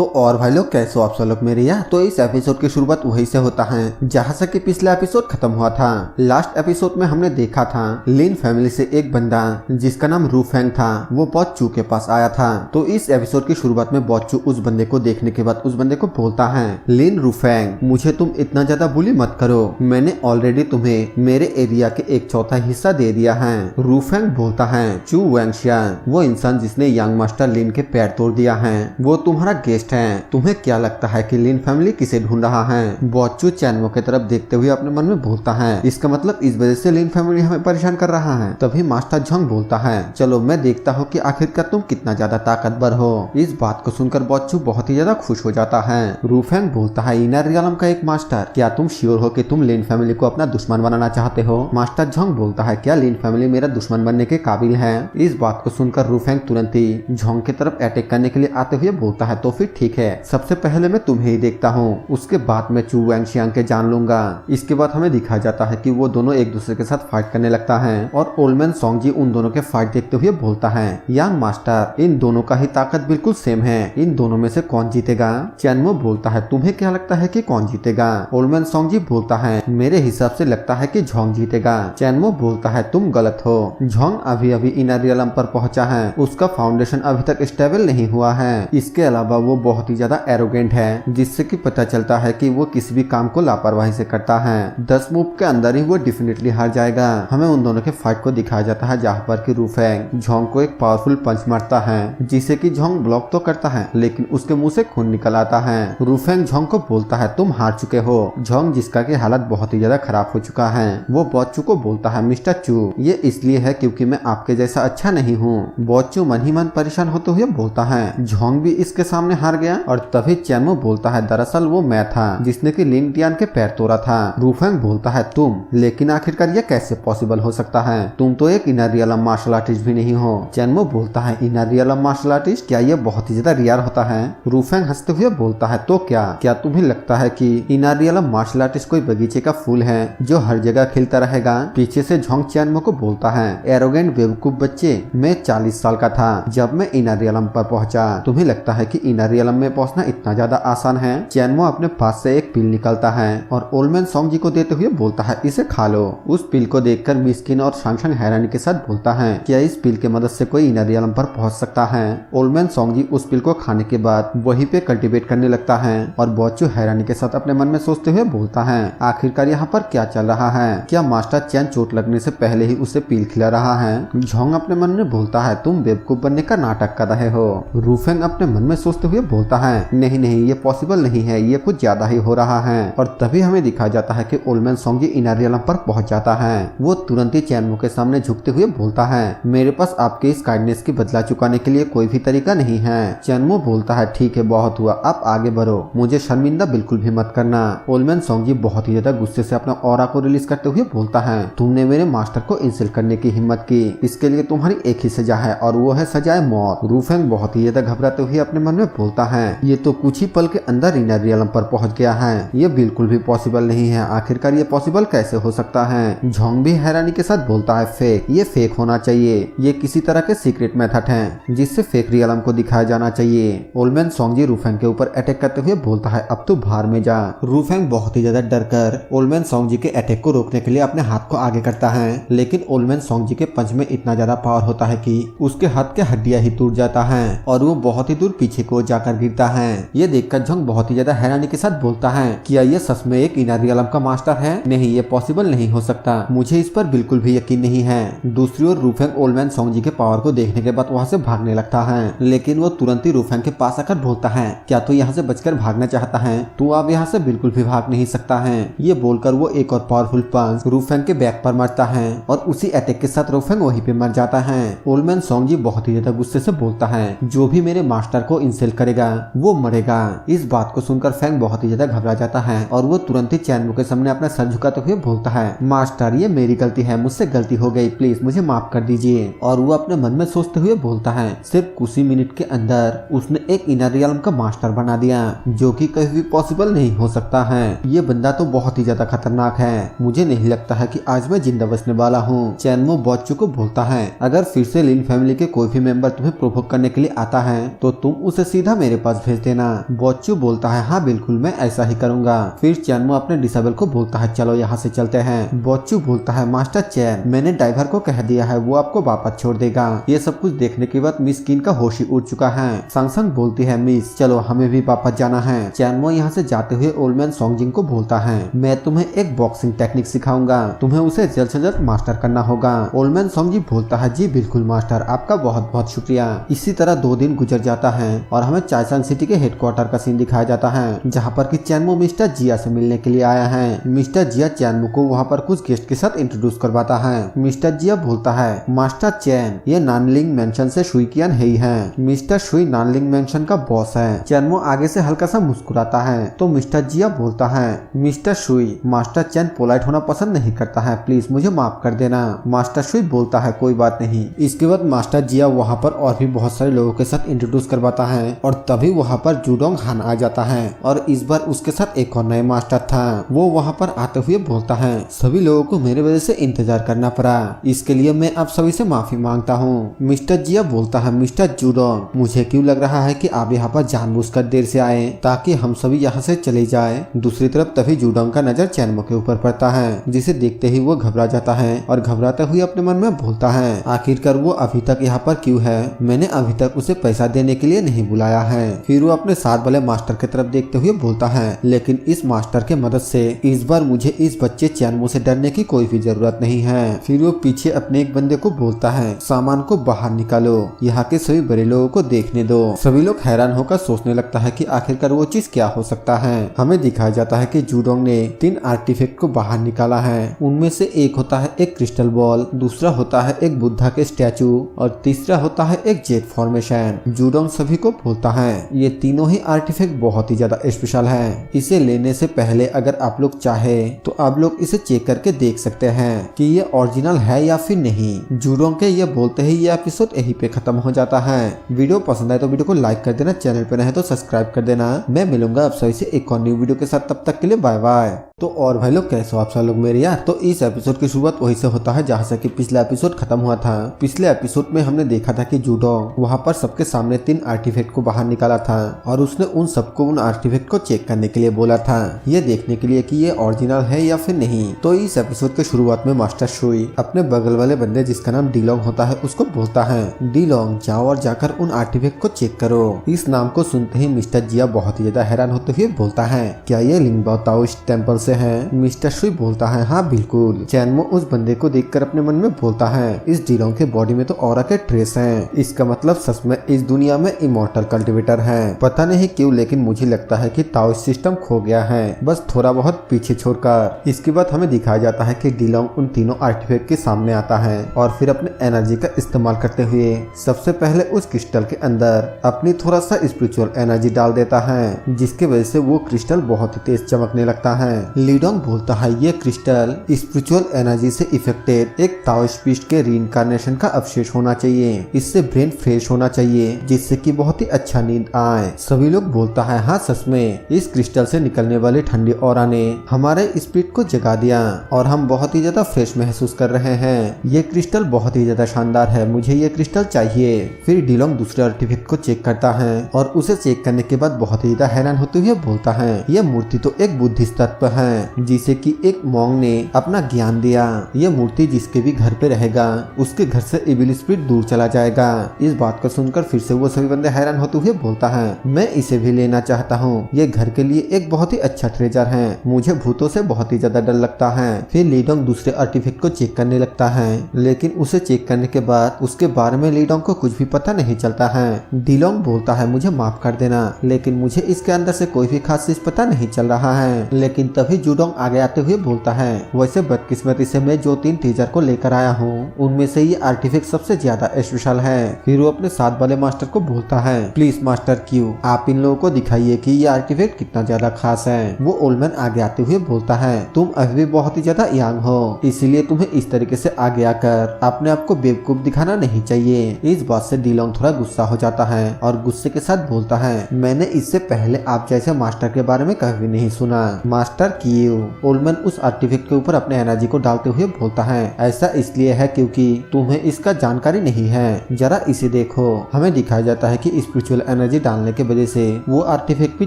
तो और भाई लोग कैसे हो आप सब लोग मेरे यहाँ। तो इस एपिसोड की शुरुआत वहीं से होता है जहाँ से कि पिछला एपिसोड खत्म हुआ था। लास्ट एपिसोड में हमने देखा था लिन फैमिली से एक बंदा जिसका नाम रूफेंग था वो बॉच्चू के पास आया था। तो इस एपिसोड की शुरुआत में बॉच्चू उस बंदे को देखने के बाद उस बंदे को बोलता है, लिन रूफेंग मुझे तुम इतना ज्यादा बुली मत करो, मैंने ऑलरेडी तुम्हें मेरे एरिया के 1/4 हिस्सा दे दिया है। रूफेंग बोलता है, चू वेंगशियान वो इंसान जिसने यंग मास्टर लिन के पैर तोड़ दिया है वो तुम्हारा गेस्ट है, तुम्हें क्या लगता है कि लिन फैमिली किसे ढूंढ रहा है। बॉच्चू चैनमो की तरफ देखते हुए अपने मन में बोलता है, इसका मतलब इस वजह से लिन फैमिली हमें परेशान कर रहा है। तभी मास्टर झोंग बोलता है, चलो मैं देखता हूँ कि आखिरकार तुम कितना ज्यादा ताकतवर हो। इस बात को सुनकर बॉच्चू बहुत ही ज्यादा खुश हो जाता है। रूफेंग बोलता है, इनर रियलम का एक मास्टर, क्या तुम श्योर हो कि तुम लिन फैमिली को अपना दुश्मन बनाना चाहते हो। मास्टर झोंग बोलता है, क्या लिन फैमिली मेरा दुश्मन बनने के काबिल है। इस बात को सुनकर रूफेंग तुरंत ही झोंग की तरफ अटैक करने के लिए आते हुए बोलता है, तो फिर ठीक है, सबसे पहले मैं तुम्हें ही देखता हूँ, उसके बाद मैं चू वेंगशियांग के जान लूंगा। इसके बाद हमें दिखाया जाता है कि वो दोनों एक दूसरे के साथ फाइट करने लगता है और ओल्डमैन सोंगजी उन दोनों के फाइट देखते हुए बोलता है, यंग मास्टर इन दोनों का ही ताकत बिल्कुल सेम है, इन दोनों में से कौन जीतेगा। चैनमो बोलता है, तुम्हें क्या लगता है कि कौन जीतेगा। ओल्डमैन सोंगजी बोलता है, मेरे हिसाब से लगता है कि झोंग जीतेगा। चैनमो बोलता है, तुम गलत हो, झोंग अभी अभी इनर रियलम पर पहुंचा है, उसका फाउंडेशन अभी तक स्टेबल नहीं हुआ है। इसके अलावा वो बहुत ही ज्यादा एरोगेंट है जिससे कि पता चलता है कि वो किसी भी काम को लापरवाही से करता है। 10 मूव के अंदर ही वो डेफिनेटली हार जाएगा। हमें उन दोनों के फाइट को दिखाया जाता है जहाँ पर कि रूफेंग झोंग को एक पावरफुल पंच मारता है जिसे कि झोंग ब्लॉक तो करता है लेकिन उसके मुंह से खून निकल आता है। रूफेंग झोंग को बोलता है, तुम हार चुके हो। झोंग जिसका की हालत बहुत ही ज्यादा खराब हो चुका है वो बॉच्चू को बोलता है, मिस्टर चू ये इसलिए है क्योंकि मैं आपके जैसा अच्छा नहीं हूँ। बॉच्चू मन ही मन परेशान होते हुए बोलता है, झोंग भी इसके सामने हार गया। और तभी चैनमो बोलता है, दरअसल वो मैं था जिसने कि लिन टियान के पैर तोड़ा था। रूफेंग बोलता है, तुम, लेकिन आखिरकार ये कैसे पॉसिबल हो सकता है, तुम तो एक इनर रियलम मार्शल आर्टिस्ट भी नहीं हो। चैनमो बोलता है, इनर रियलम मार्शल आर्टिस्ट, क्या ये बहुत ही ज्यादा रियर होता है। रूफेंग हंसते हुए बोलता है, तो क्या तुम्हें लगता है कि इनर रियलम मार्शल आर्टिस्ट कोई बगीचे का फूल है जो हर जगह खिलता रहेगा। पीछे से झोंग चैनमो को बोलता है, एरोगेंट बेवकूफ बच्चे, मैं 40 साल का था जब मैं इनर रियलम पर पहुंचा, तुम्हें लगता है कि इनर रियलम में पहुंचना इतना ज्यादा आसान है। चैनमो अपने पास से एक पिल निकलता है और ओल्डमैन सोंगजी को देते हुए बोलता है, इसे खा लो। उस पिल को देखकर मिस्किन और शांगशांग हैरानी के साथ बोलता है, क्या इस पिल के मदद से कोई इनर रियलम पर पहुंच सकता है। ओल्डमैन सोंगजी उस पिल को खाने के बाद वहीं पे कल्टीवेट करने लगता है और बॉच्चू हैरानी के साथ अपने मन में सोचते हुए बोलता है, आखिरकार यहाँ पर क्या चल रहा है, क्या मास्टर चैन चोट लगने से पहले ही उसे पिल खिला रहा है। झोंग अपने मन में बोलता है, तुम बेवकूफ बनने का नाटक कर रहे हो। रूफेंग अपने मन में सोचते हुए बोलता है, नहीं ये पॉसिबल नहीं है, ये कुछ ज्यादा ही हो रहा है। और तभी हमें दिखाया जाता है कि ओल्डमैन सोंगजी इनर रियलम पर पहुंच जाता है। वो तुरंत ही चैनमो के सामने झुकते हुए बोलता है, मेरे पास आपके इस काइंडनेस की बदला चुकाने के लिए कोई भी तरीका नहीं है। चैनमो बोलता है, ठीक है बहुत हुआ, आप आगे बढ़ो, मुझे शर्मिंदा बिल्कुल भी मत करना। ओल्डमैन सोंगजी बहुत ही ज्यादा गुस्से से अपना ऑरा को रिलीज करते हुए बोलता है, तुमने मेरे मास्टर को इंसल्ट करने की हिम्मत की, इसके लिए तुम्हारी एक ही सजा है और वो है सजाए मौत। रूफेंग बहुत ही ज्यादा घबराते हुए अपने मन में बोलता है, ये तो कुछ ही पल के अंदर इनर रियलम पर पहुंच गया है, ये बिल्कुल भी पॉसिबल नहीं है, आखिरकार ये पॉसिबल कैसे हो सकता है। झोंग भी हैरानी के साथ बोलता है, फेक, ये फेक होना चाहिए, ये किसी तरह के सीक्रेट मेथड है जिससे फेक रियलम को दिखाया जाना चाहिए। ओल्डमैन सोंगजी रूफेंग के ऊपर अटैक करते हुए बोलता है, अब तो बाहर में जा। रूफेंग बहुत ही ज्यादा डर कर ओल्डमैन सोंगजी के अटैक को रोकने के लिए अपने हाथ को आगे करता है लेकिन ओल्डमैन सोंगजी के पंच में इतना ज्यादा पावर होता है कि उसके हाथ के हड्डियां ही टूट जाता है और वो बहुत ही दूर पीछे को जाकर गिरता है। ये देखकर झोंग बहुत ही ज्यादा हैरानी के साथ बोलता है, क्या ये सच में एक इनर रियलम का मास्टर है। नहीं, ये पॉसिबल नहीं हो सकता, मुझे इस पर बिल्कुल भी यकीन नहीं है। दूसरी ओर रूफेंग ओल्डमैन सोंगजी के पावर को देखने के बाद वहाँ से भागने लगता है लेकिन वो तुरंत ही रूफेंग के पास आकर बोलता है, क्या तू यहाँ से बचकर भागना चाहता है, तू अब यहाँ से बिल्कुल भी भाग नहीं सकता है। ये बोलकर वो एक और पावरफुल पंच रूफेंग के बैक पर मारता है और उसी अटैक के साथ रूफेंग वहीं पे मर जाता है। ओल्डमैन सोंगजी बहुत ही ज्यादा गुस्से से बोलता है, जो भी मेरे मास्टर को इंसल्ट करेगा वो मरेगा। इस बात को सुनकर फेंग बहुत ही ज्यादा घबरा जाता है और वो तुरंत ही चैनमो के सामने अपना सर झुकाते हुए बोलता है, मास्टर ये मेरी गलती है, मुझसे गलती हो गई, प्लीज मुझे माफ कर दीजिए। और वो अपने मन में सोचते हुए बोलता है, सिर्फ कुछ ही मिनट के अंदर उसने एक इनर रियलम का मास्टर बना दिया जो कि कभी भी पॉसिबल नहीं हो सकता है। ये बंदा तो बहुत ही ज्यादा खतरनाक है, मुझे नहीं लगता है कि आज मैं जिंदा बचने वाला हूँ। चैनमो बॉच्चू को बोलता है, अगर फिर से लिन फैमिली के कोई भी मेंबर तुम्हें प्रोवोक करने के लिए आता है तो तुम उसे सीधा मेरे मेरे पास भेज देना। बच्चू बोलता है हाँ बिल्कुल मैं ऐसा ही करूंगा। फिर चैनमो अपने डिसेबल को बोलता है चलो यहाँ से चलते हैं। बच्चू बोलता है मास्टर चैन मैंने ड्राइवर को कह दिया है वो आपको वापस छोड़ देगा। ये सब कुछ देखने के बाद मिस किन का होश ही उड़ चुका है। संग बोलती है मिस चलो हमें भी वापस जाना है। चैनमो यहाँ से जाते हुए ओल्ड मैन सोंगजिन को बोलता है मैं तुम्हें एक बॉक्सिंग टेक्निक सिखाऊंगा, तुम्हें उसे जल्द से जल्द मास्टर करना होगा। ओल्ड मैन सोंगजिन बोलता है जी बिल्कुल मास्टर आपका बहुत बहुत शुक्रिया। इसी तरह 2 दिन गुजर जाता है और हमें चाइसान सिटी के हेडक्वार्टर का सीन दिखाया जाता है जहाँ पर कि चैनमो मिस्टर जिया से मिलने के लिए आया है। मिस्टर जिया चैनमो को वहाँ पर कुछ गेस्ट के साथ इंट्रोड्यूस करवाता है। मिस्टर जिया बोलता है मास्टर चैन ये नानलिंग मेंशन से शुई कियान ही है। मिस्टर शुई नानलिंग मेंशन का बॉस है। चैनमो आगे से हल्का सा मुस्कुराता है तो मिस्टर जिया बोलता है मिस्टर शुई मास्टर चैन पोलाइट होना पसंद नहीं करता है प्लीज मुझे माफ कर देना। मास्टर शुई बोलता है कोई बात नहीं। इसके बाद मास्टर जिया वहाँ पर और भी बहुत सारे लोगों के साथ इंट्रोड्यूस करवाता है और तभी वहाँ पर जूडोंग हान आ जाता है और इस बार उसके साथ एक और नए मास्टर था। वो वहाँ पर आते हुए बोलता है सभी लोगों को मेरे वजह से इंतजार करना पड़ा, इसके लिए मैं आप सभी से माफी मांगता हूँ। मिस्टर जिया बोलता है मिस्टर जूडोंग मुझे क्यों लग रहा है कि आप यहाँ पर जानबूझकर देर से आए ताकि हम सभी यहाँ से चले जाए। दूसरी तरफ तभी जूडोंग का नजर चैनमो के ऊपर पड़ता है जिसे देखते ही वो घबरा जाता है और घबराते हुए अपने मन में बोलता है आखिरकार वो अभी तक यहाँ पर क्यों है, मैंने अभी तक उसे पैसा देने के लिए नहीं बुलाया है। फिर वो अपने साथ वाले मास्टर की तरफ देखते हुए बोलता है लेकिन इस मास्टर के मदद से इस बार मुझे इस बच्चे चैनमो से डरने की कोई भी जरूरत नहीं है। फिर वो पीछे अपने एक बंदे को बोलता है सामान को बाहर निकालो, यहाँ के सभी बड़े लोगों को देखने दो। सभी लोग हैरान होकर सोचने लगता है कि आखिरकार वो चीज क्या हो सकता है। हमें दिखाया जाता है कि जूडोंग ने 3 आर्टिफैक्ट को बाहर निकाला है। उनमें से एक होता है एक क्रिस्टल बॉल, दूसरा होता है एक बुद्धा के स्टैचू और तीसरा होता है एक जेट फॉर्मेशन। जूडोंग सभी को बोलता है ये तीनों ही आर्टिफैक्ट बहुत ही ज्यादा स्पेशल है, इसे लेने से पहले अगर आप लोग चाहे तो आप लोग इसे चेक करके देख सकते हैं कि ये ओरिजिनल है या फिर नहीं। जूडोंग के ये बोलते ही ये एपिसोड यहीं पे खत्म हो जाता है। वीडियो पसंद आए तो वीडियो को लाइक कर देना, चैनल पे नए तो सब्सक्राइब कर देना। मैं मिलूंगा आप सभी से एक और न्यू वीडियो के साथ, तब तक के लिए बाय बाय। तो और भाई लोग कैसे हो आप सब लोग मेरे यार। तो इस एपिसोड की शुरुआत वहीं से होता है जहाँ से कि पिछला एपिसोड खत्म हुआ था। पिछले एपिसोड में हमने देखा था कि जूडोंग वहाँ पर सबके सामने 3 आर्टिफैक्ट को बाहर निकाला था और उसने उन सबको उन आर्टिफैक्ट को चेक करने के लिए बोला था, ये देखने के लिए कि ये ओरिजिनल है या फिर नहीं। तो इस एपिसोड के शुरुआत में मास्टर शुई अपने बगल वाले बंदे जिसका नाम डीलोंग होता है उसको बोलता है डीलोंग जाओ और जाकर उन आर्टिफैक्ट को चेक करो। इस नाम को सुनते ही मिस्टर जिया बहुत ही ज्यादा हैरान होते हुए बोलता है क्या ये लिंगबाओ ताओइस्ट टेम्पल से है। मिस्टर शुई बोलता है हाँ बिल्कुल। चैनमो उस बंदे को देखकर अपने मन में बोलता है इस डीलोंग के बॉडी में तो ऑरा के ट्रेस हैं, इसका मतलब सच में इस दुनिया में इमॉर्टल कल्टिवेटर है। पता नहीं क्यों लेकिन मुझे लगता है कि ताओइस्ट सिस्टम खो गया है, बस थोड़ा बहुत पीछे छोड़कर। इसके बाद हमें दिखाया जाता है कि डीलोंग उन तीनों आर्टिफैक्ट के सामने आता है और फिर अपने एनर्जी का इस्तेमाल करते हुए सबसे पहले उस क्रिस्टल के अंदर अपनी थोड़ा सा स्पिरिचुअल एनर्जी डाल देता है जिसकी वजह से वो क्रिस्टल बहुत ही तेज चमकने लगता है। लीडोंग बोलता है ये क्रिस्टल स्पिरिचुअल एनर्जी से इफेक्टेड एक ताओइस्ट पीस्ट के रीइंकार्नेशन का अवशेष होना चाहिए, इससे ब्रेन फ्रेश होना चाहिए जिससे कि बहुत ही अच्छा नींद आए। सभी लोग बोलता है हाँ सच में इस क्रिस्टल से निकलने वाली ठंडी ऑरा ने हमारे स्पिरिट को जगा दिया और हम बहुत ही ज्यादा फ्रेश महसूस कर रहे हैं। ये क्रिस्टल बहुत ही ज्यादा शानदार है, मुझे ये क्रिस्टल चाहिए। फिर डीलोंग दूसरे आर्टिफैक्ट को चेक करता है और उसे चेक करने के बाद बहुत ही ज्यादा हैरान होते हुए बोलता है ये मूर्ति तो एक बुद्धिस्ट तत्व है जिसे कि एक मॉन्ग ने अपना ज्ञान दिया। ये मूर्ति जिसके भी घर पे रहेगा उसके घर से इविल स्पिरिट दूर चला जाएगा। इस बात को सुनकर फिर से वो सभी बंदे हैरान होते हुए बोलता है मैं इसे भी लेना चाहता हूँ, ये घर के लिए एक बहुत ही अच्छा ट्रेजर है, मुझे भूतों से बहुत ही ज्यादा डर लगता है। फिर लीडोंग दूसरे आर्टिफैक्ट को चेक करने लगता है लेकिन उसे चेक करने के बाद उसके बारे में लीडोंग को कुछ भी पता नहीं चलता है। डीलोंग बोलता है मुझे माफ कर देना लेकिन मुझे इसके अंदर से कोई भी खास चीज पता नहीं चल रहा है। लेकिन तभी जूडोंग आगे आते हुए बोलता है वैसे बदकिस्मती से मैं जो 3 टीचर को लेकर आया हूँ उनमें से ये आर्टिफैक्ट सबसे ज्यादा स्पेशल है। फिर वो अपने साथ वाले मास्टर को बोलता है प्लीज मास्टर क्यू आप इन लोगों को दिखाइए कि ये आर्टिफैक्ट कितना ज्यादा खास है। वो ओल्डमैन आगे आते हुए बोलता है तुम अभी भी बहुत ही ज्यादा यंग हो, इसीलिए तुम्हें इस तरीके से आगे आकर अपने आप को बेवकूफ दिखाना नहीं चाहिए। इस बात से डीलोंग थोड़ा गुस्सा हो जाता है और गुस्से के साथ बोलता है मैंने इससे पहले आप जैसे मास्टर के बारे में कभी नहीं सुना। Master Q. ओल्डमैन उस आर्टिफैक्ट के ऊपर अपने एनर्जी को डालते हुए बोलता है ऐसा इसलिए है क्योंकि तुम्हें इसका जानकारी नहीं है, जरा इसे देखो। हमें दिखाया जाता है कि स्पिरिचुअल एनर्जी डालने की वजह से वो आर्टिफैक्ट भी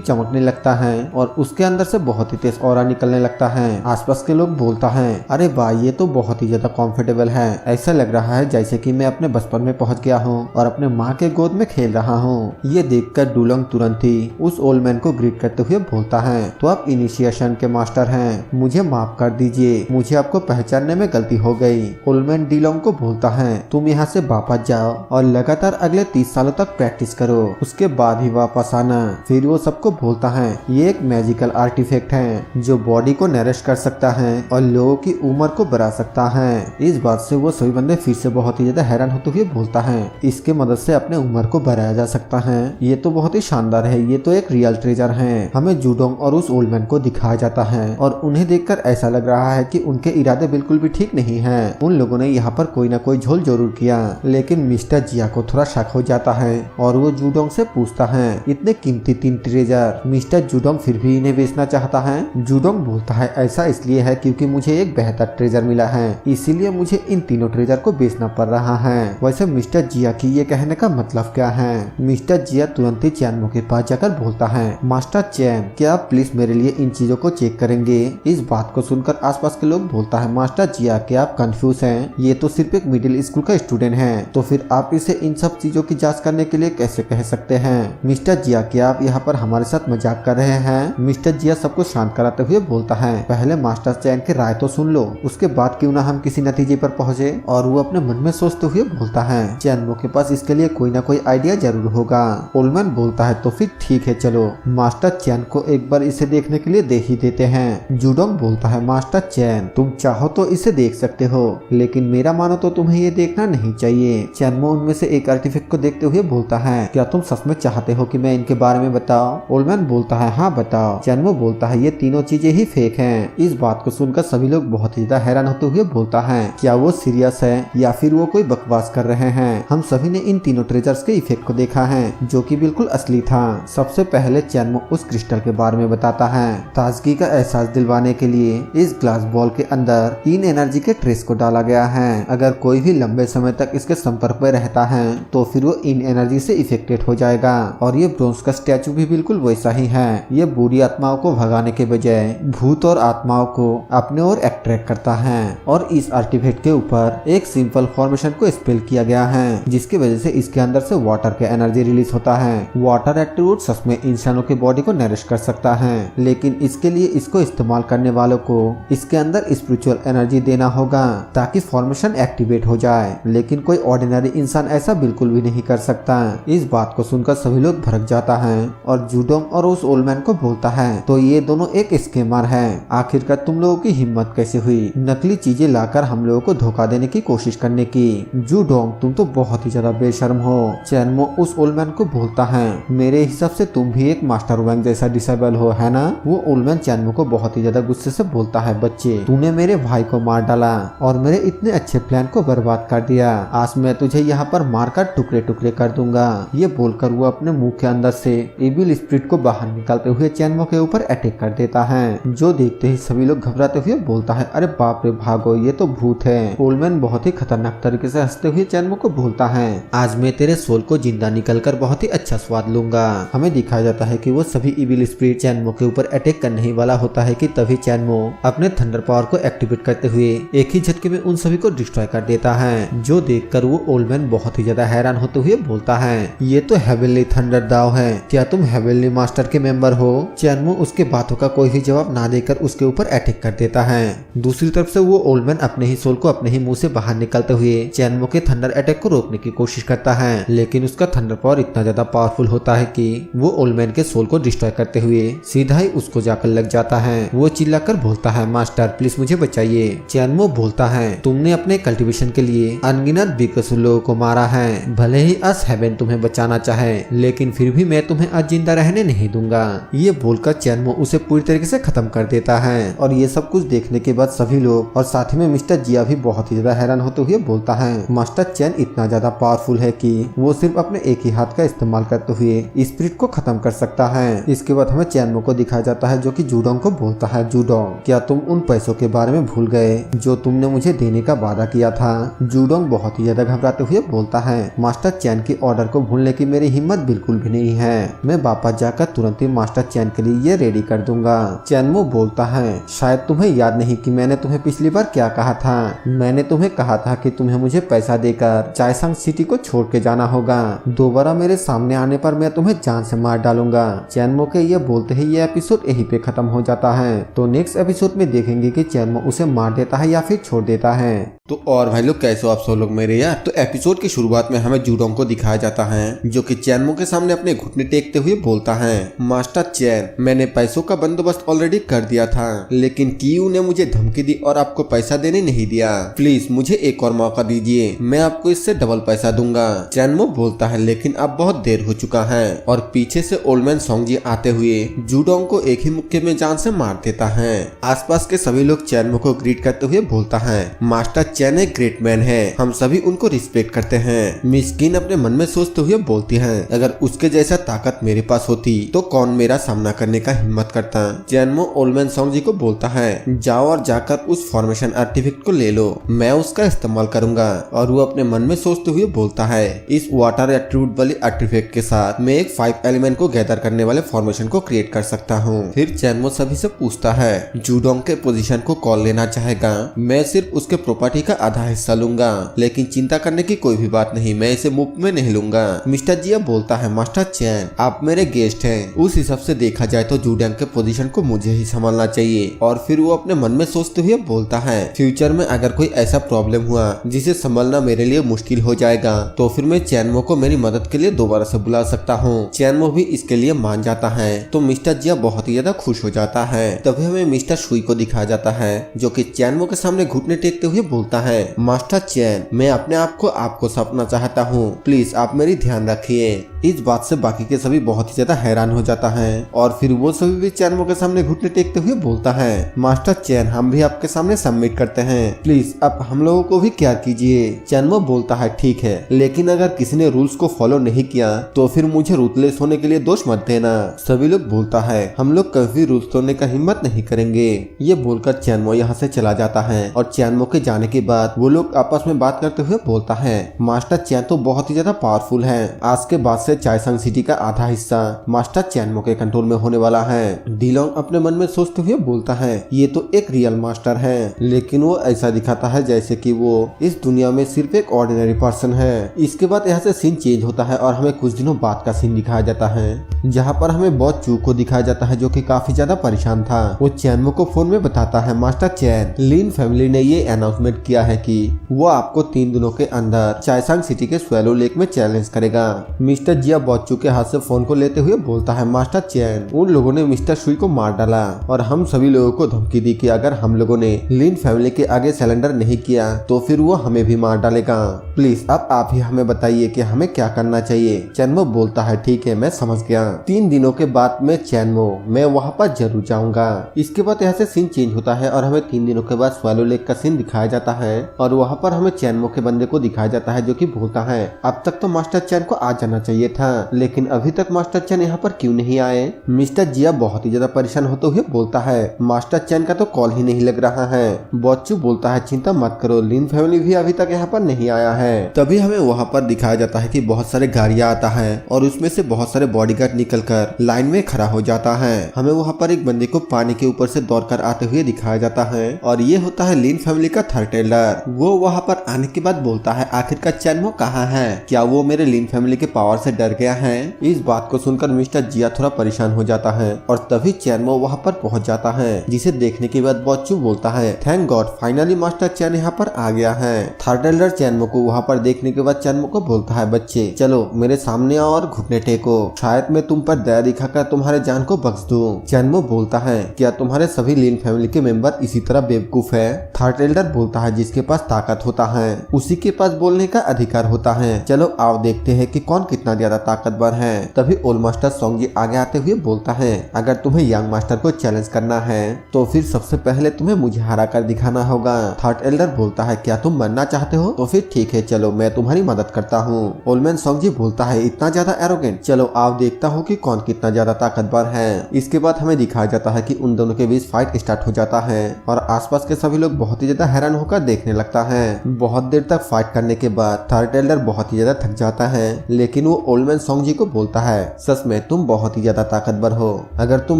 चमकने लगता है और उसके अंदर से बहुत ही तेज ऑरा निकलने लगता है। आसपास के लोग बोलता है, अरे भाई ये तो बहुत ही ज्यादा कंफर्टेबल है, ऐसा लग रहा है जैसे कि मैं अपने बचपन में पहुंच गया हूँ और अपने माँ के गोद में खेल रहा हूँ। ये देखकर डुलोंग तुरंत ही उस ओल्ड मैन को ग्रीट करते हुए बोलता है, तो आप इनिशिएशन के मास्टर हैं, मुझे माफ कर दीजिए, मुझे आपको पहचानने में गलती हो गई। ओल्ड मैन डुलोंग को बोलता है, तुम यहाँ से वापस जाओ और लगातार अगले 30 सालों तक प्रैक्टिस करो, उसके बाद ही वापस आना। फिर वो सबको बोलता है, ये एक मैजिकल आर्टिफैक्ट है जो बॉडी को नरिश कर सकता है और लोगों की उम्र को बढ़ा सकता है। इस बात से वो सभी बंदे फिर से बहुत ही ज्यादा हैरान होते हुए बोलता है, इसके मदद से अपने उम्र को बढ़ाया जा सकता है, ये तो बहुत ही शानदार है, ये तो एक रियल ट्रेजर है। हमें जूडोंग और उस ओल्ड मैन को दिखाया जाता है और उन्हें देखकर ऐसा लग रहा है कि उनके इरादे बिल्कुल भी ठीक नहीं है। उन लोगों ने यहाँ पर कोई ना कोई झोल जरूर किया, लेकिन मिस्टर जिया को थोड़ा शक हो जाता है और वो जूडोंग से पूछता है, इतने कीमती 3 ट्रेजर मिस्टर जूडोंग फिर भी इन्हें बेचना चाहता है? जूडोंग बोलता है, ऐसा इसलिए है क्योंकि मुझे एक बेहतर ट्रेजर मिला है, इसीलिए मुझे इन तीनों ट्रेजर को बेचना पड़ रहा है। वैसे मिस्टर जिया की ये कहने का मतलब क्या है? मिस्टर जिया तुरंत ही चैनमो के पास जाकर बोलता है, मास्टर चैन, क्या आप प्लीज मेरे लिए इन चीजों को चेक करेंगे? इस बात को सुनकर आसपास के लोग बोलता है, मास्टर जिया क्या आप कंफ्यूज हैं? ये तो सिर्फ एक मिडिल स्कूल का स्टूडेंट है, तो फिर आप इसे इन सब चीजों की जांच करने के लिए कैसे कह सकते हैं? मिस्टर जिया क्या आप यहाँ पर हमारे साथ मजाक कर रहे हैं? मिस्टर जिया सबको शांत कराते हुए बोलता है, पहले मास्टर चैन की राय तो सुन लो, उसके बाद क्यों ना हम किसी नतीजे पर पहुंचे। और वो अपने मन में सोचते हुए बोलता है, चैनमो के पास इसके लिए कोई ना कोई आइडिया जरूर होगा। ओल्डमैन बोलता है, तो फिर ठीक है, चलो मास्टर चैन को एक बार इसे देखने के लिए दे ही देते हैं। जूडोंग बोलता है, मास्टर चैन तुम चाहो तो इसे देख सकते हो, लेकिन मेरा मानो तो तुम्हें ये देखना नहीं चाहिए। चैनमो उनमें से एक आर्टिफैक्ट को देखते हुए बोलता है, क्या तुम सच में चाहते हो कि मैं इनके बारे में बताऊं? ओल्डमैन बोलता है, हाँ बताओ। चैनमो बोलता है, ये तीनों चीजें ही फेक हैं। इस बात को सुनकर सभी लोग बहुत ही ज्यादा हैरान होते हुए बोलता है, क्या वो सीरियस है या फिर वो कोई बकवास कर रहे हैं? हम सभी ने इन तीनों ट्रेजर्स के इफेक्ट को देखा है जो कि बिल्कुल असली था। सबसे पहले चैनमो उस क्रिस्टल के बारे में बताता है। ताजगी का एहसास दिलवाने के लिए इस ग्लास बॉल के अंदर इन एनर्जी के ट्रेस को डाला गया है। अगर कोई भी लंबे समय तक इसके संपर्क में रहता है तो फिर वो इन एनर्जी से इफेक्टेड हो जाएगा। और ये ब्रोंज का स्टैचू भी बिल्कुल वैसा ही है। ये बुरी आत्माओं को भगाने के बजाय भूत और आत्माओं को अपने ओर अट्रैक्ट करता है। और इस आर्टिफैक्ट के ऊपर एक सिंपल फॉर्मेशन को स्पेल किया गया है, जिसकी वजह से इसके अंदर से वाटर के एनर्जी रिलीज होता है। वाटर एट्रीब्यूट सच में इंसानों की बॉडी को नरिश कर सकता है, लेकिन इसके लिए इसको इस्तेमाल करने वालों को इसके अंदर स्पिरिचुअल एनर्जी देना होगा ताकि फॉर्मेशन एक्टिवेट हो जाए। लेकिन कोई ऑर्डिनरी इंसान ऐसा बिल्कुल भी नहीं कर सकता। इस बात को सुनकर सभी लोग भड़क जाता है और जूडोंग और उस ओल्ड मैन को बोलता है, तो ये दोनों एक स्कैमर है। आखिरकार तुम लोगों की हिम्मत कैसे हुई नकली चीजें लाकर हम लोगों को धोखा देने की कोशिश करने की? जूडोंग तुम तो बहुत ही ज्यादा बेशर्म हो। चैनमो उस ओल्ड मैन को बोलता है, मेरे हिसाब से तुम भी एक मास्टर वैंग जैसा डिसेबल हो, है ना? वो ओल्ड मैन चैनमो को बहुत ही ज्यादा गुस्से से बोलता है, बच्चे तूने मेरे भाई को मार डाला और मेरे इतने अच्छे प्लान को बर्बाद कर दिया। आज मैं तुझे यहाँ पर मारकर टुकड़े टुकड़े कर दूंगा। ये बोलकर वो अपने मुंह के अंदर से इविल स्पिरिट को बाहर निकालते हुए चैनमो के ऊपर अटैक कर देता है, जो देखते ही सभी लोग घबराते हुए बोलता है, अरे बाप रे भागो, ये तो भूत है। ओल्डमैन बहुत ही खतरनाक तरीके से हंसते हुए चैनमो को बोलता है, आज मैं तेरे सोल को जिंदा निकलकर बहुत ही अच्छा स्वाद लूंगा। हमें दिखाया जाता है कि वो सभी इविल स्पिरिट चैनमो के ऊपर अटैक करने ही वाला होता है कि तभी चैनमो अपने थंडर पावर को एक्टिवेट करते हुए एक ही झटके में उन सभी को डिस्ट्रॉय कर देता है, जो देखकर वो ओल्डमैन बहुत ही ज्यादा हैरान होते हुए बोलता है, ये तो हेवनली थंडर दाव है, क्या तुम हेवनली मास्टर के मेंबर हो? चैनमो उसके बातों का कोई भी जवाब ना देकर उसके ऊपर अटैक कर देता है। दूसरी तरफ से वो ओल्डमैन अपने ही सोल को अपने ही मुंह से बाहर निकालते हुए चैनमो के थंडर अटैक को रोकने की कोशिश करता है, लेकिन उसका थंडर पावर इतना ज्यादा पावरफुल होता है कि वो ओल्डमैन के सोल को डिस्ट्रॉय करते हुए सीधा ही उसको जाकर लग जाता है। वो चिल्लाकर बोलता है, मास्टर प्लीज मुझे बचाइए। चैनमो बोलता है, तुमने अपने कल्टीवेशन के लिए अनगिनत बेकसूर लोगों को मारा है, भले ही अस हेवन तुम्हें बचाना चाहे, लेकिन फिर भी मैं तुम्हें आज जिंदा रहने नहीं दूंगा। ये बोलकर चैनमो उसे पूरी तरीके से खत्म कर देता है। और ये सब कुछ देखने के बाद सभी लोग और साथ ही में मिस्टर जिया भी बहुत ही ज्यादा हैरान होते हुए बोलता है, मास्टर चैन इतना ज्यादा पावरफुल है कि वो सिर्फ अपने एक ही हाथ का इस्तेमाल करते हुए स्पिरिट को खत्म कर सकता है। इसके बाद हमें चैनमो को दिखाया जाता है, जो कि जूडोंग को बोलता है, जूडोंग क्या तुम उन पैसों के बारे में भूल गए जो तुमने मुझे देने का वादा किया था? जूडोंग बहुत ही ज्यादा घबराते हुए बोलता है, मास्टर चैन की ऑर्डर को भूलने की मेरी हिम्मत बिल्कुल भी नहीं है। मैं वापस जाकर तुरंत ही मास्टर चैन के लिए ये रेडी कर दूंगा। चैनमो बोलता है, शायद तुम्हें याद नहीं कि मैंने तुम्हें पिछली बार क्या कहा था। मैंने तुम्हें कहा था कि तुम्हें मुझे पैसा देकर चायसंग सिटी को छोड़ के जाना होगा। दोबारा मेरे सामने आने पर मैं तुम्हें जान से मार डालूंगा। चैनमो के ये बोलते ही ये एपिसोड यहीं पे खत्म हो जाता है। तो नेक्स्ट एपिसोड में देखेंगे कि चैनमो उसे मार देता है या फिर छोड़ देता है। तो और भाई लोग कैसे हो आप सब लोग मेरे यार। तो एपिसोड की शुरुआत में हमें जूडोंग को दिखाया जाता है जो कि चैनमो के सामने अपने घुटने टेकते हुए बोलता है, मास्टर चैन, मैंने पैसों का बंदोबस्त ऑलरेडी कर दिया था, लेकिन कीयू ने मुझे धमकी दी और आपको पैसा देने नहीं दिया। प्लीज मुझे एक और मौका दीजिए, मैं आपको इससे डबल पैसा दूंगा। चैनमो बोलता है, लेकिन अब बहुत देर हो चुका है। और पीछे से ओल्डमैन सोंगजी आते हुए जूडोंग को एक ही मुक्के में जान से मार देता है। आसपास के सभी लोग चैनमो को ग्रीट करते हुए बोलता है, मास्टर चैन एक ग्रेट मैन है, हम सभी उनको रिस्पेक्ट करते हैं। मिस्किन अपने मन में सोचते हुए बोलती है, अगर उसके जैसा ताकत मेरे पास होती तो कौन मेरा सामना करने का हिम्मत करता। चैनमो ओल्डमैन सोंगजी को बोलता है, जाओ और जाकर उस फॉर्मेशन आर्टिफैक्ट को ले लो, मैं उसका इस्तेमाल करूंगा। और वो अपने मन में सोचते हुए बोलता है, इस वाटर एट्रीब्यूट वाली आर्टिफैक्ट के साथ मैं एक 5 एलिमेंट को गैदर करने वाले फॉर्मेशन को क्रिएट कर सकता हूँ। फिर चैनमो सभी से पूछता है, जूडोंग के पोजीशन को कौन लेना चाहेगा? मैं सिर्फ उसके प्रॉपर्टी का आधा हिस्सा लूंगा, लेकिन चिंता करने की कोई भी बात नहीं, मैं इसे मुफ्त में नहीं लूंगा। मिस्टर जिया बोलता है, मास्टर चैन आप मेरे गेस्ट हैं, उस हिसाब से देखा जाए तो जूडोंग के पोजीशन को मुझे ही संभालना चाहिए। और फिर वो अपने मन में सोचते हुए बोलता है, फ्यूचर में अगर कोई ऐसा प्रॉब्लम हुआ जिसे संभालना मेरे लिए मुश्किल हो जाएगा तो फिर मैं चैनमो को मेरी मदद के लिए दोबारा से बुला सकता हूँ। चैनमो भी इसके लिए मान जाता है तो मिस्टर जिया बहुत ही ज्यादा खुश हो जाता है। तभी हमें मिस्टर शुई को दिखाया जाता है जो कि चैनमो के सामने घुटने टेकते हुए बोलता है, मास्टर चैन मैं अपने आप को आपको सौंपना चाहता हूँ, प्लीज आप मेरी ध्यान रखिए। इस बात से बाकी के सभी बहुत ही ज्यादा हैरान हो जाता है। और फिर वो सभी भी चैनमो के सामने घुटने टेकते हुए बोलता है, मास्टर चैन हम भी आपके सामने सबमिट करते हैं, प्लीज आप हम लोगों को भी क्या कीजिए। चैनमो बोलता है, ठीक है, लेकिन अगर किसी ने रूल्स को फॉलो नहीं किया तो फिर मुझे रूथलेस होने के लिए दोष मत देना। सभी लोग बोलता है, हम लोग कभी रूल्स तोड़ने का हिम्मत नहीं करेंगे। ये बोलकर चैनमो यहाँ से चला जाता है। और चैनमो के जाने के बाद वो लोग आपस में बात करते हुए बोलता है, मास्टर चैन तो बहुत ही ज्यादा पावरफुल है, आज के बाद से चायसंग सिटी का आधा हिस्सा मास्टर चैनमो के कंट्रोल में होने वाला है। डीलोंग अपने मन में सोचते हुए बोलता है, ये तो एक रियल मास्टर है, लेकिन वो ऐसा दिखाता है जैसे कि वो इस दुनिया में सिर्फ एक ऑर्डिनरी पर्सन है। इसके बाद यहाँ से सीन चेंज होता है और हमें कुछ दिनों बाद का सीन दिखाया जाता है जहाँ पर हमें बहुत चू को दिखाया जाता है जो कि काफी ज्यादा परेशान था। वो चैनमो को फोन में बताता है, मास्टर चैन लिन फैमिली ने ये अनाउंसमेंट किया है कि वो आपको 3 दिनों के अंदर चायसंग सिटी के स्वेलो लेक में चैलेंज करेगा। मिस्टर जिया बच्चू के हाथ से फोन को लेते हुए बोलता है, मास्टर चैन उन लोगों ने मिस्टर शुई को मार डाला और हम सभी लोगों को धमकी दी कि अगर हम लोगों ने लिन फैमिली के आगे सरेंडर नहीं किया तो फिर वो हमें भी मार डालेगा। प्लीज अब आप ही हमें बताइए कि हमें क्या करना चाहिए। चैनमो बोलता है, ठीक है मैं समझ गया, 3 दिनों के बाद मैं चैनमो मैं वहाँ पर जरूर जाऊंगा। इसके बाद यहाँ से सीन चेंज होता है और हमें 3 दिनों के बाद स्वेलो लेक का सीन दिखाया जाता है। और वहाँ पर हमें चैनमो के बंदे को दिखाया जाता है जो कि बोलता है, अब तक तो मास्टर चैन को आ जाना चाहिए था, लेकिन अभी तक मास्टर चैन यहाँ पर क्यों नहीं आए। मिस्टर जिया बहुत ही ज्यादा परेशान होते हुए बोलता है, मास्टर चैन का तो कॉल ही नहीं लग रहा है। बच्चू बोलता है, चिंता मत करो, लिन फैमिली भी अभी तक यहाँ पर नहीं आया है। तभी हमें वहाँ पर दिखाया जाता है कि बहुत सारे गाड़ियाँ आता है और उसमें से बहुत सारे बॉडीगार्ड निकलकर लाइन में खड़ा हो जाता है। हमें वहाँ पर एक बंदे को पानी के ऊपर से दौड़कर आते हुए दिखाया जाता है और ये होता है लिन फैमिली का थर्ड टेलर। वो वहाँ पर आने के बाद बोलता है, आखिरकार चैनमो कहाँ है, क्या वो मेरे लिन फैमिली के पावर से डर गया है। इस बात को सुनकर मिस्टर जिया थोड़ा परेशान हो जाता है और तभी चैनमो वहाँ पर पहुँच जाता है, जिसे देखने के बाद बच्चू बोलता है, थैंक गॉड फाइनली मास्टर चैन यहाँ पर आ गया है। थर्ड टेलर चैनमो को वहाँ पर देखने के बाद चैनमो को बोलता है, बच्चे चलो मेरे सामने आओ और घुटने टेको, शायद मैं तुम पर दया दिखाकर तुम्हारे जान को बख्श दूं। चैनमो बोलता है, क्या तुम्हारे सभी लिन फैमिली के मेंबर इसी तरह बेवकूफ है। थर्ड टेलर बोलता है, जिसके पास ताकत होता है उसी के पास बोलने का अधिकार होता है, चलो आओ देखते हैं कि कौन कितना ज्यादा ताकतवर है। तभी ओल्ड मास्टर सोंगजी आगे आते हुए बोलता है, अगर तुम्हें यंग मास्टर को चैलेंज करना है तो फिर सबसे पहले तुम्हें मुझे हरा कर दिखाना होगा। थर्ड एल्डर बोलता है, क्या तुम मरना चाहते हो, तो फिर ठीक है चलो मैं तुम्हारी मदद करता हूँ। ओल्डमैन सोंगजी बोलता है, इतना ज्यादा एरोगेंट, चलो आप देखता हूँ कि कौन कितना ज्यादा ताकतवर है। इसके बाद हमें दिखाया जाता है कि उन दोनों के बीच फाइट स्टार्ट हो जाता है और आसपास के सभी लोग बहुत ही ज्यादा हैरान होकर देखने लगता है। बहुत देर तक फाइट करने के बाद थर्ड एल्डर बहुत ही ज्यादा थक जाता है, लेकिन वो ओल्डमैन सोंगजी को बोलता है, सच में तुम बहुत ही ज्यादा ताकतवर हो। अगर तुम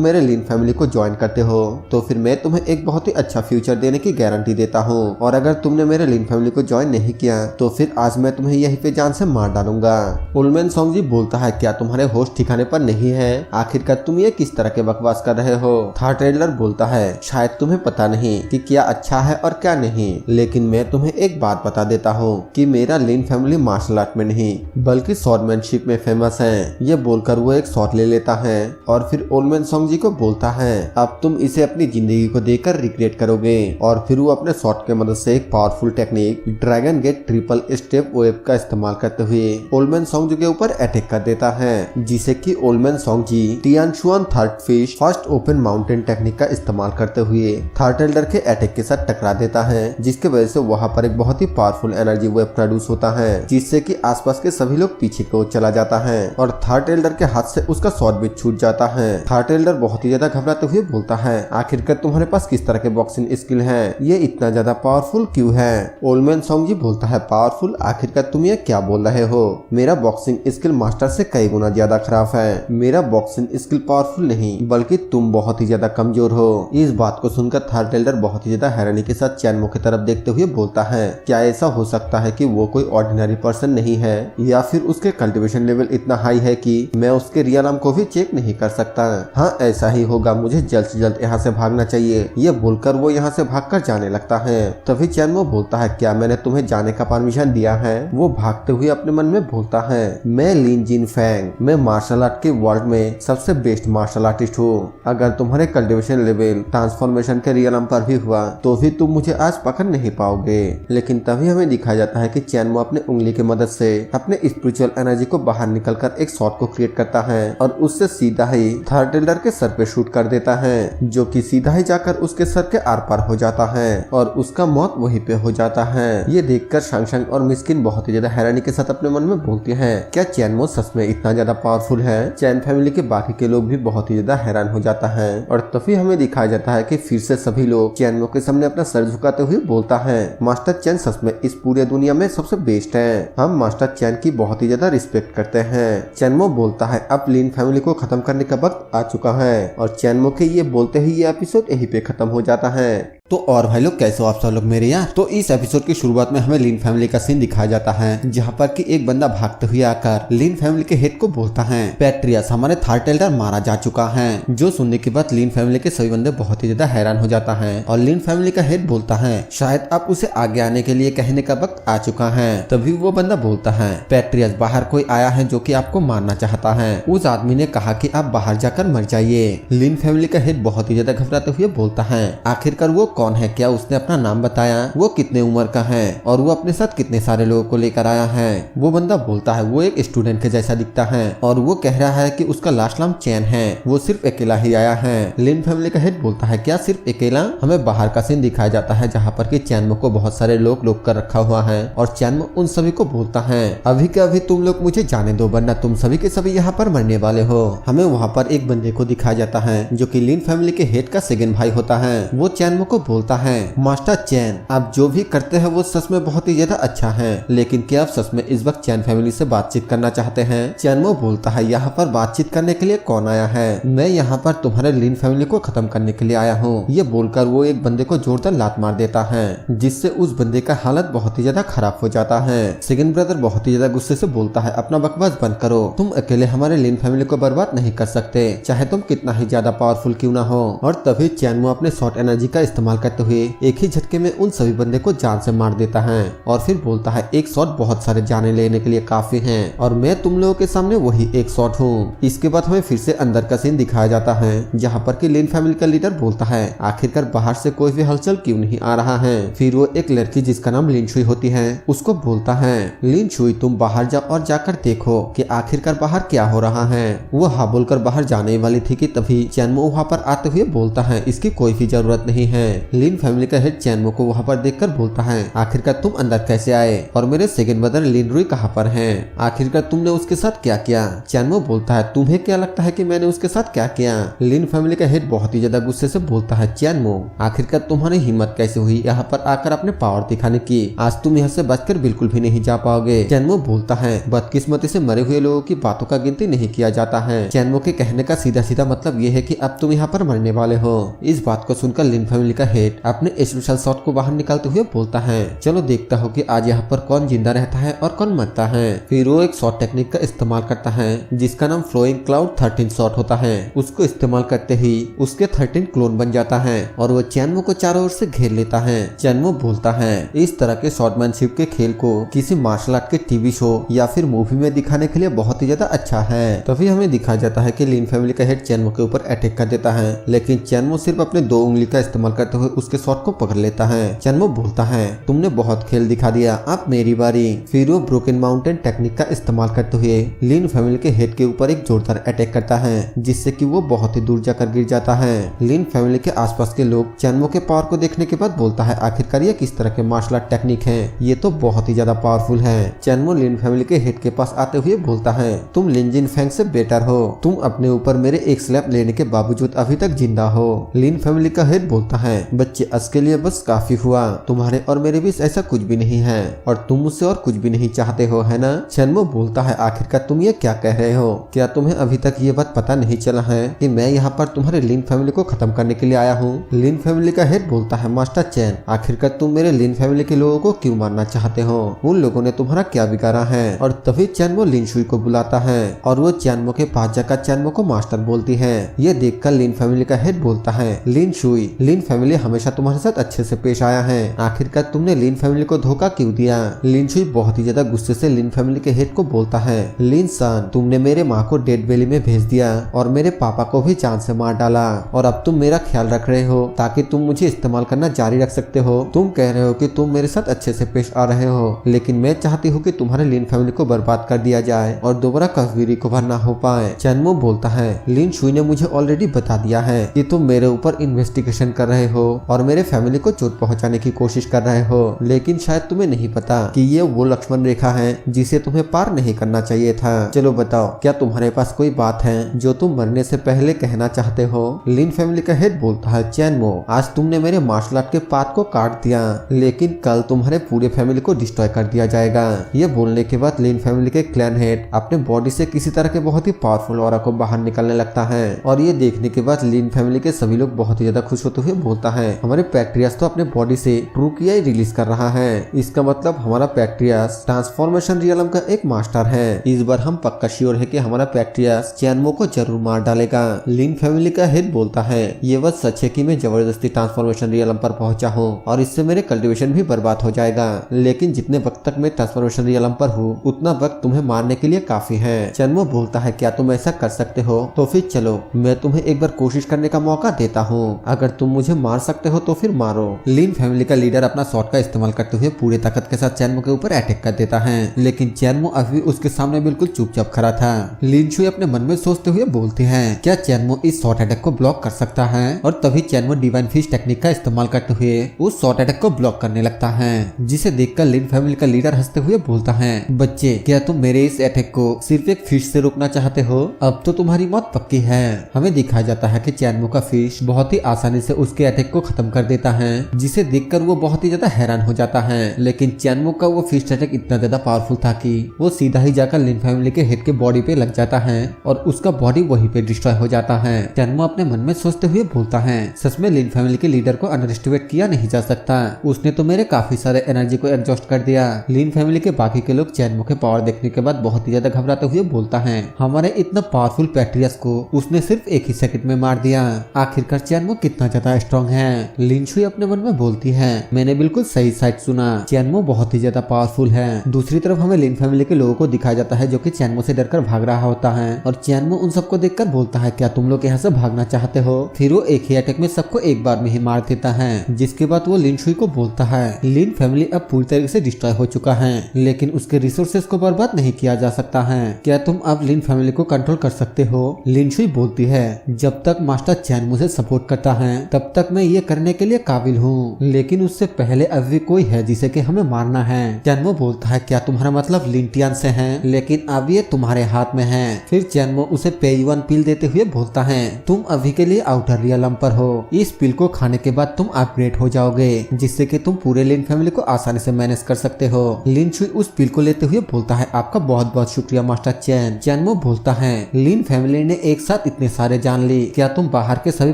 मेरे लिन फैमिली को ज्वाइन करते हो तो फिर मैं तुम्हें एक बहुत ही अच्छा फ्यूचर देने की गारंटी देता हूँ, और अगर तुमने मेरे लिन फैमिली को ज्वाइन नहीं किया तो फिर आज मैं तुम्हें यहीं पे जान से मार डालूंगा। ओल्डमैन सोंगजी बोलता है, क्या तुम्हारे होश ठिकाने पर नहीं है? आखिरकार तुम ये किस तरह के बकवास कर रहे हो? थर्ड एल्डर बोलता है, शायद तुम्हें पता नहीं कि क्या अच्छा है और क्या नहीं, लेकिन मैं तुम्हें एक बात बता देता हूँ कि मेरा लिन फैमिली मार्शल आर्ट में नहीं बल्कि स्वॉर्डमैनशिप में फेमस है। ये बोलकर वो एक शॉट ले लेता है और फिर ओल्डमैन सोंगजी को बोलता है, अब तुम इसे अपनी जिंदगी को देखकर रिग्रेट करोगे। और फिर वो अपने शॉट के मदद से एक powerful technique dragon gate triple step web का इस्तेमाल करते हुए ओल्डमैन सोंगजी के ऊपर अटैक कर देता है, जिसे कि ओल्डमैन सोंगजी टियानशुआन third fish first open mountain technique का इस्तेमाल करते हुए थर्ड एल्डर के अटैक के साथ टकरा देता है, जिसके वजह से वहाँ पर एक बहुत ही पावरफुल एनर्जी वेव प्रोड्यूस होता है, जिससे कि आसपास के सभी लोग पीछे की ओर चला जाता है और थर्ड एल्डर के हाथ से उसका शॉट भी छूट जाता है। थर्ड एल्डर बहुत ही ज्यादा घबराते हुए बोलता है, आखिरकार तुम्हारे पास किस तरह के बॉक्सिंग स्किल है? ये इतना ज्यादा पावरफुल क्यों है? ओल्डमैन सोंगजी बोलता है, पावरफुल? आखिरकार तुम ये क्या बोल रहे हो? मेरा बॉक्सिंग स्किल मास्टर से कई गुना ज्यादा खराब है। मेरा बॉक्सिंग स्किल पावरफुल नहीं बल्कि तुम बहुत ही ज्यादा कमजोर हो। इस बात को सुनकर थर्ड एल्डर बहुत ही ज्यादा हैरानी के साथ चैनमो की तरफ देखते हुए बोलता है, क्या ऐसा हो सकता है कि वो कोई ऑर्डिनरी पर्सन नहीं है, या फिर उसके कल्टीवेशन लेवल इतना हाई है कि मैं उसके रियल नाम को भी चेक नहीं कर सकता? हाँ, ऐसा ही होगा, मुझे जल्द से जल्द यहाँ से भागना चाहिए। ये बोलकर वो यहाँ से भागकर जाने लगता है। तभी चैनमो बोलता है, क्या मैंने तुम्हें जाने का परमिशन दिया है? वो भागते हुए अपने मन में बोलता है, मैं लिन जिन फैंग, मैं मार्शल आर्ट के वर्ल्ड में सबसे बेस्ट मार्शल आर्टिस्ट हूँ। अगर तुम्हारे कल्टीवेशन लेवल ट्रांसफॉर्मेशन के रियल नाम पर भी हुआ तो भी तुम मुझे आज पकड़ नहीं पाओगे। लेकिन तभी हमें दिखाया जाता है कि चैनमो अपने उंगली की मदद से अपने स्पिरिचुअल एनर्जी को बाहर निकलकर एक शॉट को क्रिएट करता है और उससे सीधा ही थर्ड एल्डर के सर पे शूट कर देता है, जो कि सीधा ही जाकर उसके सर के आर पार हो जाता है और उसका मौत वहीं पे हो जाता है। ये देखकर शांगशांग और मिस्किन बहुत ही ज्यादा हैरानी के साथ अपने मन में बोलते हैं, क्या चैनमो सच में इतना ज्यादा पावरफुल है? चैन फैमिली के बाकी के लोग भी बहुत ही ज्यादा हैरान हो जाता है और तभी हमें दिखाया जाता है कि फिर से सभी लोग चैनमो के सामने अपना सर झुकाते हुए बोलता है, मास्टर चैन सच में इस पूरे दुनिया में सबसे बेस्ट है। हम मास्टर चैन की बहुत ही ज्यादा रिस्पेक्ट करते हैं। चैनमो बोलता है, अब लिन फैमिली को खत्म करने का वक्त आ चुका है और चैनमो के ये बोलते ही ये एपिसोड यहीं पे खत्म हो जाता है। तो और भाई लोग, कैसे हो आप सब लोग मेरे यार? तो इस एपिसोड की शुरुआत में हमें लिन फैमिली का सीन दिखाया जाता है, जहाँ पर कि एक बंदा भागते हुए आकर लिन फैमिली के हेड को बोलता है, पैट्रियस, हमारे थर्ड एल्डर मारा जा चुका है। जो सुनने के बाद लिन फैमिली के सभी बंदे बहुत ही ज्यादा हैरान हो जाता है और लिन फैमिली का हेड बोलता है, शायद आप उसे आगे आने के लिए कहने का वक्त आ चुका है। तभी वो बंदा बोलता है, पैट्रियस, बाहर कोई आया है जो कि आपको मारना चाहता है। उस आदमी ने कहा कि आप बाहर जाकर मर जाइए। लिन फैमिली का हेड बहुत ही ज्यादा घबराते हुए बोलता है, आखिरकार वो कौन है? क्या उसने अपना नाम बताया? वो कितने उम्र का है और वो अपने साथ कितने सारे लोगों को लेकर आया है? वो बंदा बोलता है, वो एक स्टूडेंट के जैसा दिखता है और वो कह रहा है कि उसका लास्ट नाम चैन है, वो सिर्फ अकेला ही आया है। लिन फैमिली का हेड बोलता है, क्या सिर्फ अकेला? हमें बाहर का सीन दिखाया जाता है जहाँ पर कि चैनमो को बहुत सारे लोग रोक कर रखा हुआ है और चैनमो उन सभी को बोलता है, अभी के अभी तुम लोग मुझे जाने दो, वरना तुम सभी के सभी यहाँ पर मरने वाले हो। हमें वहाँ पर एक बंदे को दिखाया जाता है जो कि लिन फैमिली के हेड का सेकंड भाई होता है। वो चैनमो को बोलता है, मास्टर चैन, आप जो भी करते हैं वो सच में बहुत ही ज्यादा अच्छा है, लेकिन क्या आप सच में इस वक्त चैन फैमिली से बातचीत करना चाहते हैं? चैनमो बोलता है, यहाँ पर बातचीत करने के लिए कौन आया है? मैं यहाँ पर तुम्हारे लिन फैमिली को खत्म करने के लिए आया हूँ। ये बोलकर वो एक बंदे को जोरदार लात मार देता है, जिससे उस बंदे का हालत बहुत ही ज्यादा खराब हो जाता है। सेकंड ब्रदर बहुत ही ज्यादा गुस्से से बोलता है, अपना बकवास बंद करो, तुम अकेले हमारे लिन फैमिली को बर्बाद नहीं कर सकते, चाहे तुम कितना ही ज्यादा पावरफुल क्यों ना हो। और तभी चैनमो अपने शॉर्ट एनर्जी का इस्तेमाल करते हुए एक ही झटके में उन सभी बंदे को जान से मार देता है और फिर बोलता है, एक शॉट बहुत सारे जाने लेने के लिए काफी हैं और मैं तुम लोगों के सामने वही एक शॉट हूँ। इसके बाद हमें फिर से अंदर का सीन दिखाया जाता है, जहाँ पर कि लिन फैमिली का लीडर बोलता है, आखिरकार बाहर से कोई भी हलचल क्यों नहीं आ रहा है? फिर वो एक लड़की जिसका नाम लिन शुई होती है उसको बोलता है, लिन शुई, तुम बाहर जाओ और जाकर देखो कि आखिरकार बाहर क्या हो रहा है। वो हाँ बोलकर बाहर जाने वाली थी कि तभी चैनमो वहाँ पर आते हुए बोलता है, इसकी कोई भी जरूरत नहीं है, लिन फैमिली का हेड चैनमो को वहाँ पर देखकर बोलता है, आखिरकार तुम अंदर कैसे आए और मेरे सेकंड ब्रदर लिन रुई कहाँ पर हैं? आखिरकार तुमने उसके साथ क्या किया? चैनमो बोलता है, तुम्हें क्या लगता है कि मैंने उसके साथ क्या किया? लिन फैमिली का हेड बहुत ही ज्यादा गुस्से से बोलता है, चैनमो आखिरकार तुम्हारी हिम्मत कैसे हुई यहाँ पर आकर अपने पावर दिखाने की? आज तुम यहाँ से बचकर बिल्कुल भी नहीं जा पाओगे। चैनमो बोलता है, बदकिस्मती से मरे हुए लोगों की बातों का गिनती नहीं किया जाता है। चैनमो के कहने का सीधा सीधा मतलब ये है कि अब तुम यहाँ पर मरने वाले हो। इस बात को सुनकर लिन फैमिली का हेड अपने स्पेशल शॉट को बाहर निकालते हुए बोलता है, चलो देखता हो कि आज यहाँ पर कौन जिंदा रहता है और कौन मरता है। फिर वो एक शॉट टेक्निक का इस्तेमाल करता है जिसका नाम फ्लोइंग क्लाउड 13 शॉट होता है। उसको इस्तेमाल करते ही उसके 13 क्लोन बन जाता है और वो चैनमो को चारों ओर से घेर लेता है। चैनमो बोलता है, इस तरह के शॉटमैनशिप के खेल को किसी मार्शल आर्ट के टीवी शो या फिर मूवी में दिखाने के लिए बहुत ही ज्यादा अच्छा है। तभी हमें दिखाया जाता है कि लिन फैमिली का हेड चैनमो के ऊपर अटैक कर देता है, लेकिन चैनमो सिर्फ अपने 2 उंगली का इस्तेमाल करते हुए उसके शॉट को पकड़ लेता है। चैनमो बोलता है, तुमने बहुत खेल दिखा दिया, अब मेरी बारी। फिर वो ब्रोकन माउंटेन टेक्निक का इस्तेमाल करते हुए लिन फैमिली के हेड के ऊपर एक जोरदार अटैक करता है जिससे कि वो बहुत ही दूर जाकर गिर जाता है। लिन फैमिली के आसपास के लोग चैनमो के पावर को देखने के बाद बोलता है, आखिरकार ये किस तरह के मार्शल आर्ट टेक्निक है, ये तो बहुत ही ज्यादा पावरफुल है। चैनमो लिन फैमिली के हेड के पास आते हुए बोलता है, तुम लिन जिन फेंग से बेटर हो, तुम अपने ऊपर मेरे एक स्लैप लेने के बावजूद अभी तक जिंदा हो। लिन फैमिली का हेड बोलता है, बच्चे आज के लिए बस काफी हुआ, तुम्हारे और मेरे बीच ऐसा कुछ भी नहीं है और तुम मुझसे और कुछ भी नहीं चाहते हो, है ना? चैनमो बोलता है, आखिरकार तुम ये क्या कह रहे हो? क्या तुम्हें अभी तक ये बात पता नहीं चला है कि मैं यहाँ पर तुम्हारे लिन फैमिली को खत्म करने के लिए आया हूँ? लिन फैमिली का हेड बोलता है, मास्टर चैन आखिरकार तुम मेरे लिन फैमिली के लोगों को क्यों मारना चाहते हो? उन लोगों ने तुम्हारा क्या बिगाड़ा है? और तभी चैनमो लिन शुई को बुलाता है और वो चैनमो के पास जाकर चैनमो को मास्टर बोलती है। ये देखकर लिन फैमिली का हेड बोलता है, लिन शुई, लिन फैमिली हमेशा तुम्हारे साथ अच्छे से पेश आया है, आखिरकार तुमने लिन फैमिली को धोखा क्यों दिया? लिन शुई बहुत ही ज्यादा गुस्से से लिन फैमिली के हेड को बोलता है, लिन सन तुमने मेरे माँ को डेड वैली में भेज दिया और मेरे पापा को भी जान से मार डाला और अब तुम मेरा ख्याल रख रहे हो ताकि तुम मुझे इस्तेमाल करना जारी रख सकते हो। तुम कह रहे हो कि तुम मेरे साथ अच्छे से पेश आ रहे हो, लेकिन मैं चाहती हूँ कि तुम्हारे लिन फैमिली को बर्बाद कर दिया जाए और दोबारा कभी रिकवर ना हो पाए। चैनमो बोलता है, लिन शुई ने मुझे ऑलरेडी बता दिया है कि तुम मेरे ऊपर इन्वेस्टिगेशन कर रहे हो और मेरे फैमिली को चोट पहुंचाने की कोशिश कर रहे हो, लेकिन शायद तुम्हें नहीं पता कि ये वो लक्ष्मण रेखा है जिसे तुम्हें पार नहीं करना चाहिए था। चलो बताओ, क्या तुम्हारे पास कोई बात है जो तुम मरने से पहले कहना चाहते हो? लिन फैमिली का हेड बोलता है, चैनमो आज तुमने मेरे मार्शल आर्ट के पाथ को काट दिया, लेकिन कल तुम्हारे पूरे फैमिली को डिस्ट्रॉय कर दिया जाएगा। ये बोलने के बाद लिन फैमिली के क्लैन हेड अपने बॉडी से किसी तरह के बहुत ही पावरफुल ऑरा को बाहर निकलने लगता है और ये देखने के बाद लिन फैमिली के सभी लोग बहुत ही ज्यादा खुश होते हुए बोलता है, हमारे पैक्ट्रियास तो अपने बॉडी से ट्रू किया रिलीज कर रहा है, इसका मतलब हमारा पैक्ट्रियास ट्रांसफॉर्मेशन रियलम का एक मास्टर है। इस बार हम पक्का श्योर है कि हमारा पैक्ट्रियास चैनमो को जरूर मार डालेगा। लिन फैमिली का हेड बोलता है, ये बात सच है कि मैं जबरदस्ती ट्रांसफॉर्मेशन रियलम पर पहुंचा हूँ और इससे मेरे कल्टीवेशन भी बर्बाद हो जाएगा, लेकिन जितने वक्त तक मैं ट्रांसफॉर्मेशन रियलम पर हूँ उतना वक्त तुम्हें मारने के लिए काफी है। चैनमो बोलता है, क्या तुम ऐसा कर सकते हो? तो फिर चलो मैं तुम्हें एक बार कोशिश करने का मौका देता हूँ, अगर तुम मुझे मार सकते हो तो फिर मारो। लिन फैमिली का लीडर अपना शॉट का इस्तेमाल करते हुए पूरी ताकत के साथ चैनमो के ऊपर अटैक कर देता है, लेकिन चैनमो अभी उसके सामने बिल्कुल चुपचाप खड़ा था। लिन शुई अपने मन में सोचते हुए बोलती है, क्या चैनमो इस शॉट अटैक को ब्लॉक कर सकता है? और तभी चैनमो डिवाइन फिश टेक्निक का इस्तेमाल करते हुए उस शॉट अटैक को ब्लॉक करने लगता है, जिसे देखकर लिन फैमिली का लीडर हंसते हुए बोलता है, बच्चे क्या तुम मेरे इस अटैक को सिर्फ एक फिश से रोकना चाहते हो? अब तो तुम्हारी मौत पक्की है। हमें दिखाया जाता है कि चैनमो का फिश बहुत ही आसानी से उसके अटैक को खत्म कर देता है, जिसे देखकर वो बहुत ही ज्यादा हैरान हो जाता है, लेकिन चैनमो का वो फिश अटैक इतना ज्यादा पावरफुल था कि वो सीधा ही जाकर लिन फैमिली के हेड के बॉडी पे लग जाता है और उसका बॉडी वहीं पे डिस्ट्रॉय हो जाता है। चैनमो अपने मन में सोचते हुए बोलता है, सच में लिन फैमिली के लीडर को अंडर एस्टिमेट किया नहीं जा सकता, उसने तो मेरे काफी सारे एनर्जी को एग्जॉस्ट कर दिया। लिन फैमिली के बाकी के लोग चैनमो के पावर देखने के बाद बहुत ही ज्यादा घबराते हुए बोलता है, हमारे इतना पावरफुल पैट्रियस को उसने सिर्फ एक ही सेकंड में मार दिया, आखिरकार चैनमो कितना ज्यादा स्ट्रॉन्ग है। लिन शुई अपने मन में बोलती है, मैंने बिल्कुल सही साइड सुना, चैनमो बहुत ही ज्यादा पावरफुल है। दूसरी तरफ हमें लिन फैमिली के लोगों को दिखाया जाता है जो कि चैनमो से डरकर भाग रहा होता है और चैनमो उन सबको देखकर बोलता है, क्या तुम लोग यहाँ से भागना चाहते हो? फिर वो एक ही अटैक में सबको एक बार में ही मार देता है, जिसके बाद वो लिन शुई को बोलता है, लिन फैमिली अब पूरी तरीके से डिस्ट्रॉय हो चुका है, लेकिन उसके रिसोर्सेज को बर्बाद नहीं किया जा सकता है, क्या तुम अब लिन फैमिली को कंट्रोल कर सकते हो? लिन शुई बोलती है, जब तक मास्टर चैनमो से सपोर्ट करता है तब तक मैं ये करने के लिए काबिल हूँ, लेकिन उससे पहले अभी कोई है जिसे कि हमें मारना है। चैनमो बोलता है क्या तुम्हारा मतलब लिंटियन से है, लेकिन अब ये तुम्हारे हाथ में है। फिर चैनमो उसे पेयुअन पिल देते हुए बोलता है तुम अभी के लिए आउटर रियलम पर हो, इस पिल को खाने के बाद तुम अपग्रेड हो जाओगे, जिससे कि तुम पूरे लिन फैमिली को आसानी से मैनेज कर सकते हो। लिन शुई उस पिल को लेते हुए बोलता है आपका बहुत बहुत शुक्रिया मास्टर चैन। चैनमो बोलता है लिन फैमिली ने एक साथ इतने सारे जान ली, क्या तुम बाहर के सभी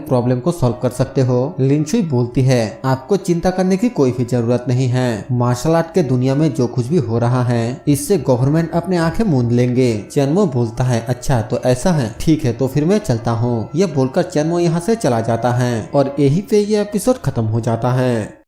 प्रॉब्लम को सॉल्व कर सकते हो। लिन शुई बोलती है आपको चिंता करने की कोई भी जरूरत नहीं है, मार्शल आर्ट के दुनिया में जो कुछ भी हो रहा है इससे गवर्नमेंट अपने आंखें मूंद लेंगे। चैनमो बोलता है अच्छा तो ऐसा है, ठीक है तो फिर मैं चलता हूँ। यह बोलकर चैनमो यहाँ से चला जाता है और यही पे ये एपिसोड खत्म हो जाता है।